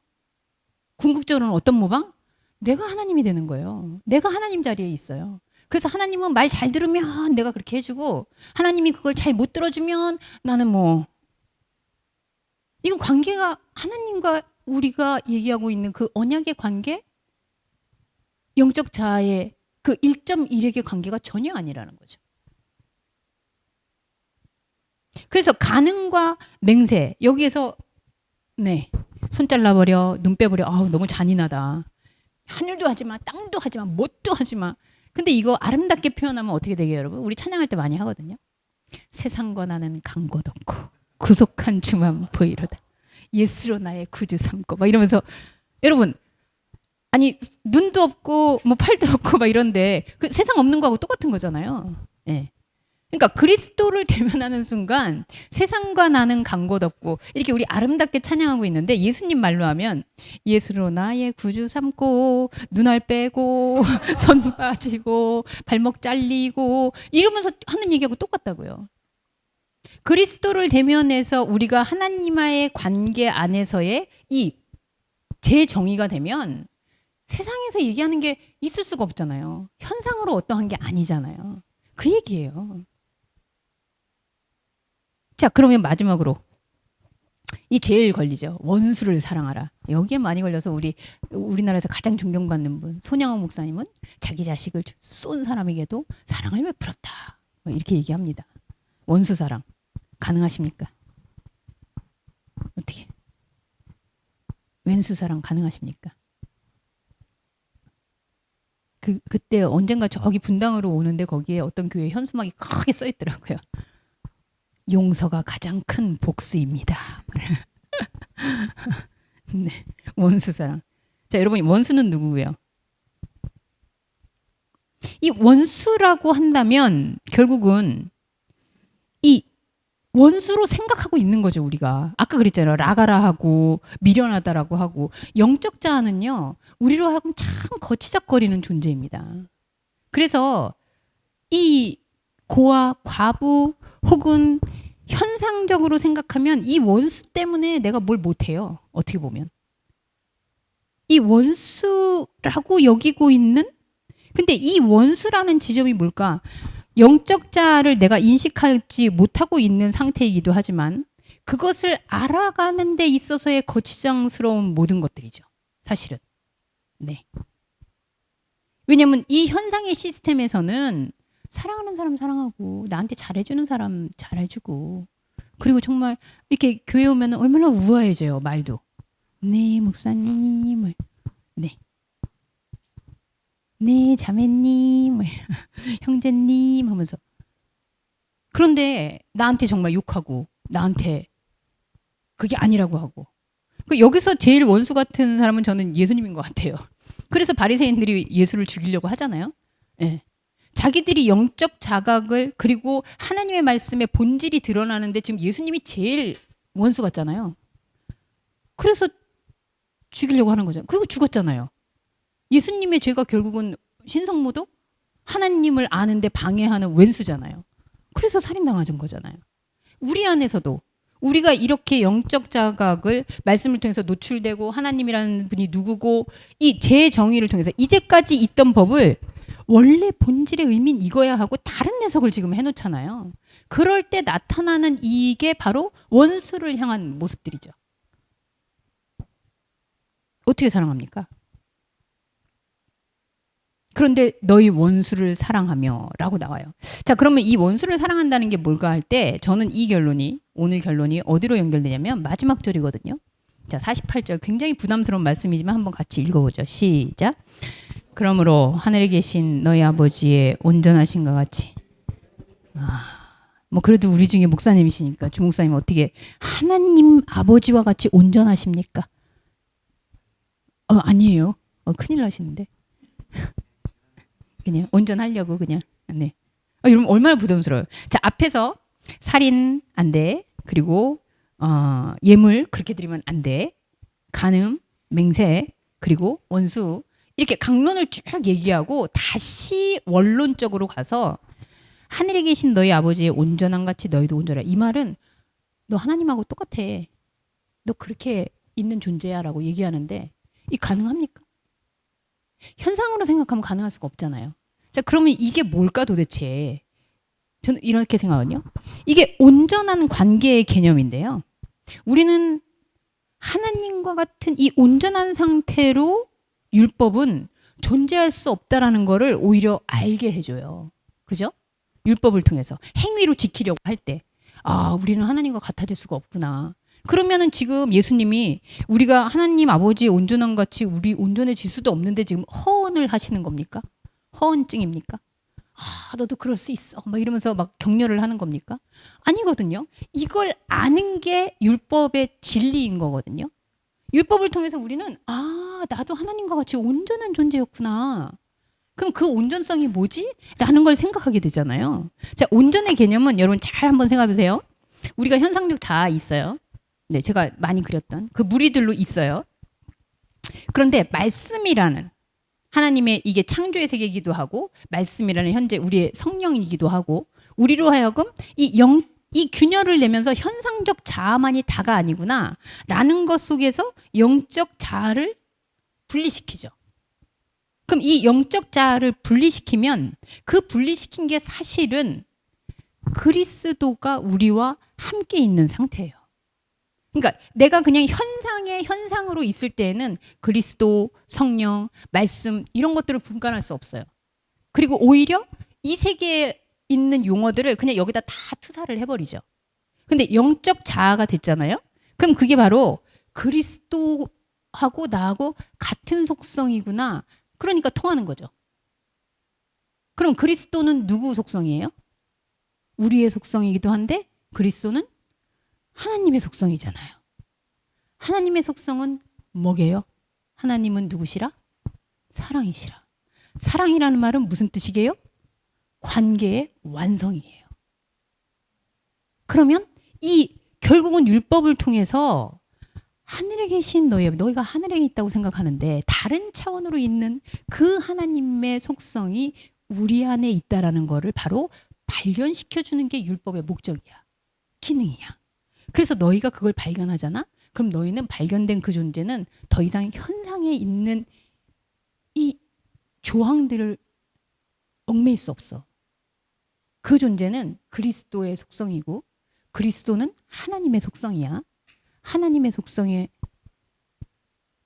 A: 궁극적으로는 어떤 모방? 내가 하나님이 되는 거예요. 내가 하나님 자리에 있어요. 그래서 하나님은 말 잘 들으면 내가 그렇게 해주고 하나님이 그걸 잘 못 들어주면 나는 뭐 이건 관계가 하나님과 우리가 얘기하고 있는 그 언약의 관계 영적 자아의 그 1.1획의 관계가 전혀 아니라는 거죠. 그래서 간음과 맹세 여기에서 손 잘라버려 눈 빼버려 너무 잔인하다. 하늘도 하지마 땅도 하지마 뭣도 하지마. 근데 이거 아름답게 표현하면 어떻게 되게요 여러분? 우리 찬양할 때 많이 하거든요. 세상과 나는 간 것 없고 구속한 주만 보이로다. 예수로 나의 구주 삼고 막 이러면서 여러분 아니 눈도 없고 뭐 팔도 없고 막 이런데 그 세상 없는 거하고 똑같은 거잖아요. 네. 그러니까 그리스도를 대면하는 순간 세상과 나는 간 것 없고 이렇게 우리 아름답게 찬양하고 있는데 예수님 말로 하면 예수로 나의 구주 삼고 눈알 빼고 손 빠지고 발목 잘리고 이러면서 하는 얘기하고 똑같다고요. 그리스도를 대면해서 우리가 하나님과의 관계 안에서의 이 재정의가 되면 세상에서 얘기하는 게 있을 수가 없잖아요. 현상으로 어떠한 게 아니잖아요. 그 얘기예요. 자, 그러면 마지막으로 이 제일 걸리죠. 원수를 사랑하라. 여기에 많이 걸려서 우리나라에서 가장 존경받는 분 손양호 목사님은 자기 자식을 쏜 사람에게도 사랑을 베풀었다. 뭐 이렇게 얘기합니다. 원수 사랑 가능하십니까? 어떻게? 왼수 사랑 가능하십니까? 그때 언젠가 저기 분당으로 오는데 거기에 어떤 교회 현수막이 크게 써 있더라고요. 용서가 가장 큰 복수입니다. 네, 원수 사랑. 자, 여러분 원수는 누구예요? 이 원수라고 한다면 결국은 이 원수로 생각하고 있는 거죠, 우리가. 아까 그랬잖아요. 라가라 하고 미련하다라고 하고 영적 자아는요. 우리로 하여금 참 거치작거리는 존재입니다. 그래서 이 고아, 과부 혹은 현상적으로 생각하면 이 원수 때문에 내가 뭘 못해요. 어떻게 보면. 이 원수라고 여기고 있는 근데 이 원수라는 지점이 뭘까? 영적 자아를 내가 인식하지 못하고 있는 상태이기도 하지만 그것을 알아가는 데 있어서의 거치장스러운 모든 것들이죠. 사실은. 네. 왜냐하면 이 현상의 시스템에서는 사랑하는 사람 사랑하고 나한테 잘해주는 사람 잘해주고 그리고 정말 이렇게 교회 오면 얼마나 우아해져요. 말도. 네 목사님. 네. 네 자매님. 형제님 하면서 그런데 나한테 정말 욕하고 나한테 그게 아니라고 하고 여기서 제일 원수 같은 사람은 저는 예수님인 것 같아요. 그래서 바리새인들이 예수를 죽이려고 하잖아요. 네. 자기들이 영적 자각을 그리고 하나님의 말씀의 본질이 드러나는데 지금 예수님이 제일 원수 같잖아요. 그래서 죽이려고 하는 거죠. 그리고 죽었잖아요. 예수님의 죄가 결국은 신성모독? 하나님을 아는데 방해하는 왼수잖아요. 그래서 살인당하는 거잖아요. 우리 안에서도 우리가 이렇게 영적 자각을 말씀을 통해서 노출되고 하나님이라는 분이 누구고 이 제 정의를 통해서 이제까지 있던 법을 원래 본질의 의미는 이거야 하고 다른 해석을 지금 해놓잖아요. 그럴 때 나타나는 이게 바로 원수를 향한 모습들이죠. 어떻게 사랑합니까? 그런데 너희 원수를 사랑하며 라고 나와요. 자, 그러면 이 원수를 사랑한다는 게 뭘까 할 때 저는 이 결론이 오늘 결론이 어디로 연결되냐면 마지막 절이거든요. 자, 48절 굉장히 부담스러운 말씀이지만 한번 같이 읽어보죠. 시작. 그러므로 하늘에 계신 너희 아버지의 온전하신가 같이 뭐 그래도 우리 중에 목사님이시니까 주목사님 어떻게 하나님 아버지와 같이 온전하십니까? 아니에요. 큰일 나시는데. 그냥 온전하려고 그냥. 네. 여러분 얼마나 부담스러워요. 자, 앞에서 살인 안 돼. 그리고 예물 그렇게 드리면 안 돼. 간음, 맹세, 그리고 원수 이렇게 강론을 쭉 얘기하고 다시 원론적으로 가서 하늘에 계신 너희 아버지의 온전한 같이 너희도 온전하라. 이 말은 너 하나님하고 똑같아. 너 그렇게 있는 존재야 라고 얘기하는데 이 가능합니까? 현상으로 생각하면 가능할 수가 없잖아요. 자, 그러면 이게 뭘까 도대체? 저는 이렇게 생각하거든요. 이게 온전한 관계의 개념인데요. 우리는 하나님과 같은 이 온전한 상태로 율법은 존재할 수 없다라는 거를 오히려 알게 해줘요. 그죠? 율법을 통해서 행위로 지키려고 할 때 우리는 하나님과 같아질 수가 없구나. 그러면은 지금 예수님이 우리가 하나님 아버지의 온전한 같이 우리 온전해질 수도 없는데 지금 허언을 하시는 겁니까? 허언증입니까? 너도 그럴 수 있어. 막 이러면서 막 격려를 하는 겁니까? 아니거든요. 이걸 아는 게 율법의 진리인 거거든요. 율법을 통해서 우리는 나도 하나님과 같이 온전한 존재였구나. 그럼 그 온전성이 뭐지? 라는 걸 생각하게 되잖아요. 자, 온전의 개념은 여러분 잘 한번 생각해 보세요. 우리가 현상적 자아 있어요. 네, 제가 많이 그렸던 그 무리들로 있어요. 그런데 말씀이라는 하나님의 이게 창조의 세계이기도 하고 말씀이라는 현재 우리의 성령이기도 하고 우리로 하여금 이 균열을 내면서 현상적 자아만이 다가 아니구나 라는 것 속에서 영적 자아를 분리시키죠. 그럼 이 영적 자아를 분리시키면 그 분리시킨 게 사실은 그리스도가 우리와 함께 있는 상태예요. 그러니까 내가 그냥 현상으로 있을 때에는 그리스도, 성령, 말씀 이런 것들을 분간할 수 없어요. 그리고 오히려 이 세계에 있는 용어들을 그냥 여기다 다 투사를 해버리죠. 근데 영적 자아가 됐잖아요. 그럼 그게 바로 그리스도하고 나하고 같은 속성이구나. 그러니까 통하는 거죠. 그럼 그리스도는 누구 속성이에요? 우리의 속성이기도 한데 그리스도는 하나님의 속성이잖아요. 하나님의 속성은 뭐게요? 하나님은 누구시라? 사랑이시라. 사랑이라는 말은 무슨 뜻이게요? 관계의 완성이에요. 그러면 이 결국은 율법을 통해서 하늘에 계신 너희가 하늘에 있다고 생각하는데 다른 차원으로 있는 그 하나님의 속성이 우리 안에 있다라는 거를 바로 발견시켜주는 게 율법의 목적이야. 기능이야. 그래서 너희가 그걸 발견하잖아? 그럼 너희는 발견된 그 존재는 더 이상 현상에 있는 이 조항들을 얽매일 수 없어. 그 존재는 그리스도의 속성이고 그리스도는 하나님의 속성이야. 하나님의 속성의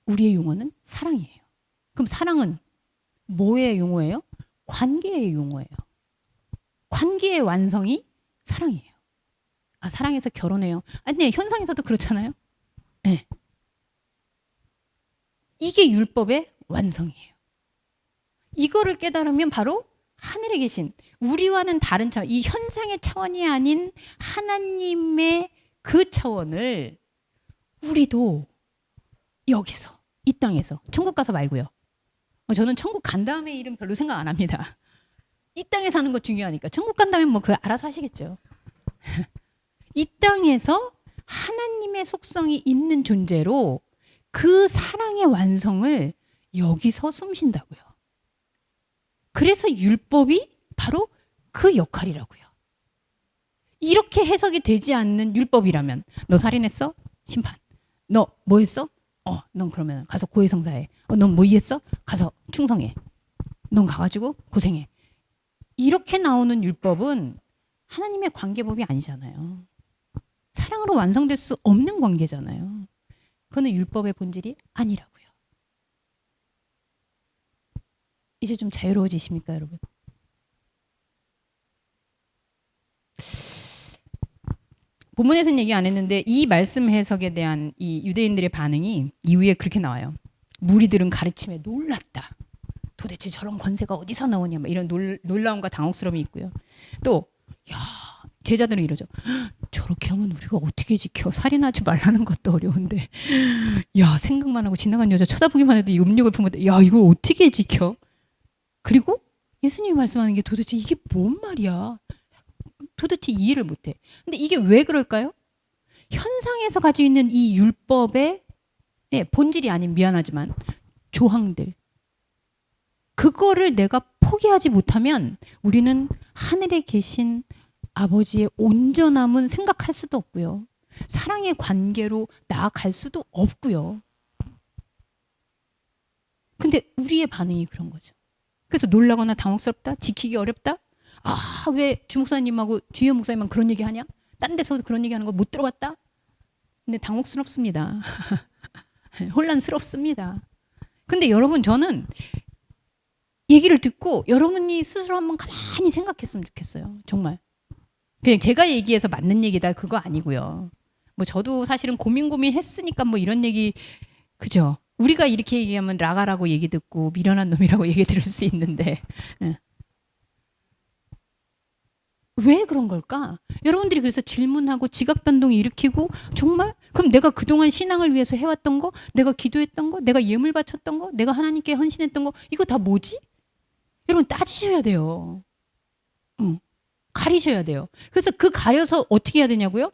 A: 우리의 용어는 사랑이에요. 그럼 사랑은 뭐의 용어예요? 관계의 용어예요. 관계의 완성이 사랑이에요. 아, 사랑해서 결혼해요. 아니, 현상에서도 그렇잖아요. 네. 이게 율법의 완성이에요. 이거를 깨달으면 바로 하늘에 계신 우리와는 다른 차원, 이 현상의 차원이 아닌 하나님의 그 차원을 우리도 여기서, 이 땅에서, 천국 가서 말고요. 저는 천국 간 다음에 일은 별로 생각 안 합니다. 이 땅에 사는 거 중요하니까. 천국 간 다음에 뭐 그 알아서 하시겠죠. 이 땅에서 하나님의 속성이 있는 존재로 그 사랑의 완성을 여기서 숨쉰다고요. 그래서 율법이 바로 그 역할이라고요. 이렇게 해석이 되지 않는 율법이라면 너 살인했어? 심판. 너 뭐 했어? 넌 그러면 가서 고해성사해. 넌 뭐 했어? 가서 충성해. 넌 가가지고 고생해. 이렇게 나오는 율법은 하나님의 관계법이 아니잖아요. 사랑으로 완성될 수 없는 관계잖아요. 그거는 율법의 본질이 아니라고요. 이제 좀 자유로워지십니까, 여러분? 본문에서는 얘기 안 했는데 이 말씀 해석에 대한 이 유대인들의 반응이 이후에 그렇게 나와요. 무리들은 가르침에 놀랐다. 도대체 저런 권세가 어디서 나오냐, 막 이런 놀라움과 당혹스러움이 있고요. 또 제자들은 이러죠. 저렇게 하면 우리가 어떻게 지켜? 살인하지 말라는 것도 어려운데, 생각만 하고 지나간 여자 쳐다보기만 해도 이 음욕을 품었대. 이걸 어떻게 지켜? 그리고 예수님이 말씀하는 게 도대체 이게 뭔 말이야? 도대체 이해를 못해. 근데 이게 왜 그럴까요? 현상에서 가지고 있는 이 율법의 본질이 아닌, 미안하지만 조항들, 그거를 내가 포기하지 못하면 우리는 하늘에 계신 아버지의 온전함은 생각할 수도 없고요. 사랑의 관계로 나아갈 수도 없고요. 근데 우리의 반응이 그런 거죠. 그래서 놀라거나 당혹스럽다? 지키기 어렵다? 왜 주목사님하고 주여 목사님만 그런 얘기 하냐? 딴 데서도 그런 얘기 하는 거 못 들어봤다? 근데 당혹스럽습니다. 혼란스럽습니다. 근데 여러분, 저는 얘기를 듣고 여러분이 스스로 한번 가만히 생각했으면 좋겠어요. 정말. 그냥 제가 얘기해서 맞는 얘기다 그거 아니고요. 뭐 저도 사실은 고민했으니까 뭐 이런 얘기, 그죠? 우리가 이렇게 얘기하면 라가라고 얘기 듣고 미련한 놈이라고 얘기 들을 수 있는데, 왜 그런 걸까? 여러분들이 그래서 질문하고 지각 변동을 일으키고, 정말? 그럼 내가 그동안 신앙을 위해서 해왔던 거, 내가 기도했던 거, 내가 예물 바쳤던 거, 내가 하나님께 헌신했던 거, 이거 다 뭐지? 여러분 따지셔야 돼요. 가리셔야 돼요. 그래서 그 가려서 어떻게 해야 되냐고요?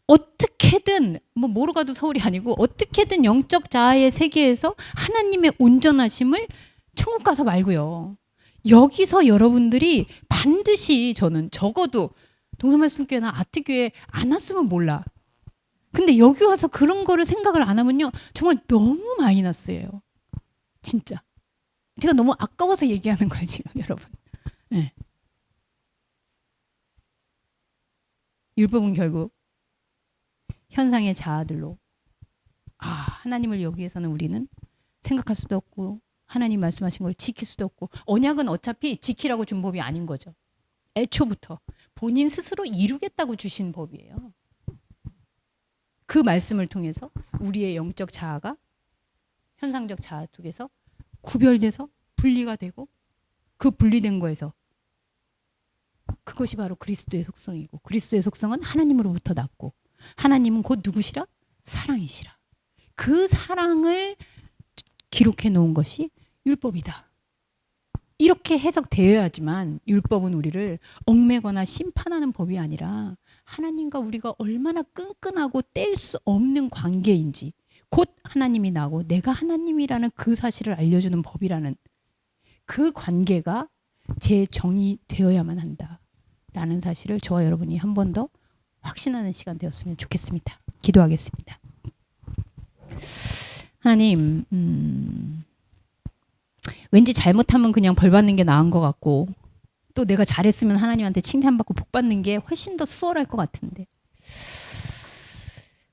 A: 어떻게든, 뭐로 가도 서울이 아니고 어떻게든 영적 자아의 세계에서 하나님의 온전하심을 천국 가서 말고요. 여기서 여러분들이 반드시, 저는 적어도 동서말씀교회나 아트교회 안 왔으면 몰라. 근데 여기 와서 그런 거를 생각을 안 하면요, 정말 너무 마이너스예요. 진짜. 제가 너무 아까워서 얘기하는 거예요, 지금 여러분. 네. 율법은 결국 현상의 자아들로 하나님을 여기에서는 우리는 생각할 수도 없고 하나님 말씀하신 걸 지킬 수도 없고 언약은 어차피 지키라고 준 법이 아닌 거죠. 애초부터 본인 스스로 이루겠다고 주신 법이에요. 그 말씀을 통해서 우리의 영적 자아가 현상적 자아 쪽에서 구별돼서 분리가 되고 그 분리된 거에서 그것이 바로 그리스도의 속성이고 그리스도의 속성은 하나님으로부터 났고 하나님은 곧 누구시라? 사랑이시라. 그 사랑을 기록해 놓은 것이 율법이다. 이렇게 해석되어야지만 율법은 우리를 얽매거나 심판하는 법이 아니라 하나님과 우리가 얼마나 끈끈하고 뗄 수 없는 관계인지 곧 하나님이 나고 내가 하나님이라는 그 사실을 알려주는 법이라는 그 관계가 재정의되어야만 한다라는 사실을 저와 여러분이 한 번 더 확신하는 시간 되었으면 좋겠습니다. 기도하겠습니다. 하나님, 왠지 잘못하면 그냥 벌 받는 게 나은 것 같고 또 내가 잘했으면 하나님한테 칭찬받고 복 받는 게 훨씬 더 수월할 것 같은데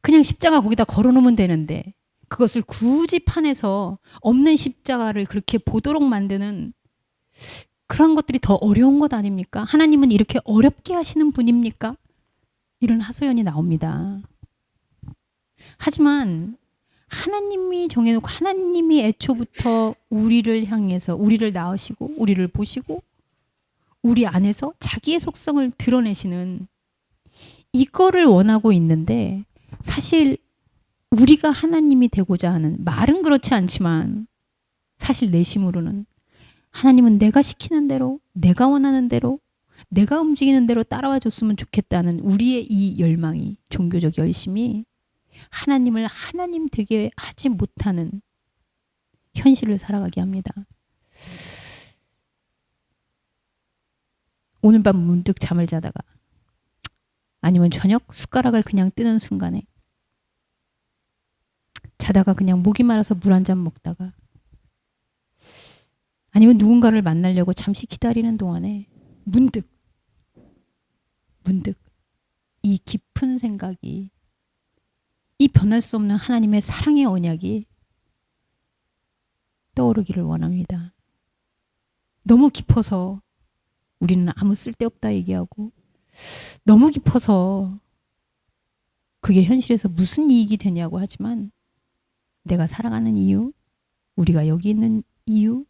A: 그냥 십자가 거기다 걸어놓으면 되는데 그것을 굳이 판에서 없는 십자가를 그렇게 보도록 만드는 그런 것들이 더 어려운 것 아닙니까? 하나님은 이렇게 어렵게 하시는 분입니까? 이런 하소연이 나옵니다. 하지만 하나님이 정해놓고 하나님이 애초부터 우리를 향해서 우리를 낳으시고 우리를 보시고 우리 안에서 자기의 속성을 드러내시는 이거를 원하고 있는데 사실 우리가 하나님이 되고자 하는 말은 그렇지 않지만 사실 내심으로는 하나님은 내가 시키는 대로 내가 원하는 대로 내가 움직이는 대로 따라와 줬으면 좋겠다는 우리의 이 열망이 종교적 열심이 하나님을 하나님 되게 하지 못하는 현실을 살아가게 합니다. 오늘 밤 문득 잠을 자다가 아니면 저녁 숟가락을 그냥 뜨는 순간에 자다가 그냥 목이 말아서 물 한 잔 먹다가 아니면 누군가를 만나려고 잠시 기다리는 동안에 문득 이 깊은 생각이 이 변할 수 없는 하나님의 사랑의 언약이 떠오르기를 원합니다. 너무 깊어서 우리는 아무 쓸데없다 얘기하고 너무 깊어서 그게 현실에서 무슨 이익이 되냐고 하지만 내가 살아가는 이유, 우리가 여기 있는 이유,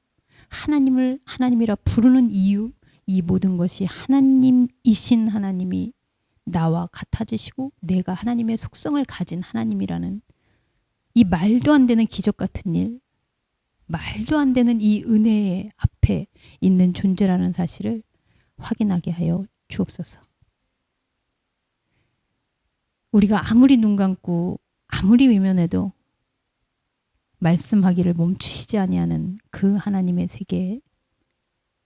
A: 하나님을 하나님이라 부르는 이유, 이 모든 것이 하나님이신 하나님이 나와 같아지시고 내가 하나님의 속성을 가진 하나님이라는 이 말도 안 되는 기적 같은 일, 말도 안 되는 이 은혜의 앞에 있는 존재라는 사실을 확인하게 하여 주옵소서. 우리가 아무리 눈 감고 아무리 외면해도 말씀하기를 멈추시지 아니하는 그 하나님의 세계에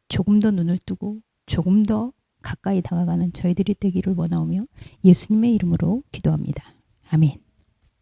A: 조금 더 눈을 뜨고 조금 더 가까이 다가가는 저희들이 되기를 원하오며 예수님의 이름으로 기도합니다. 아멘.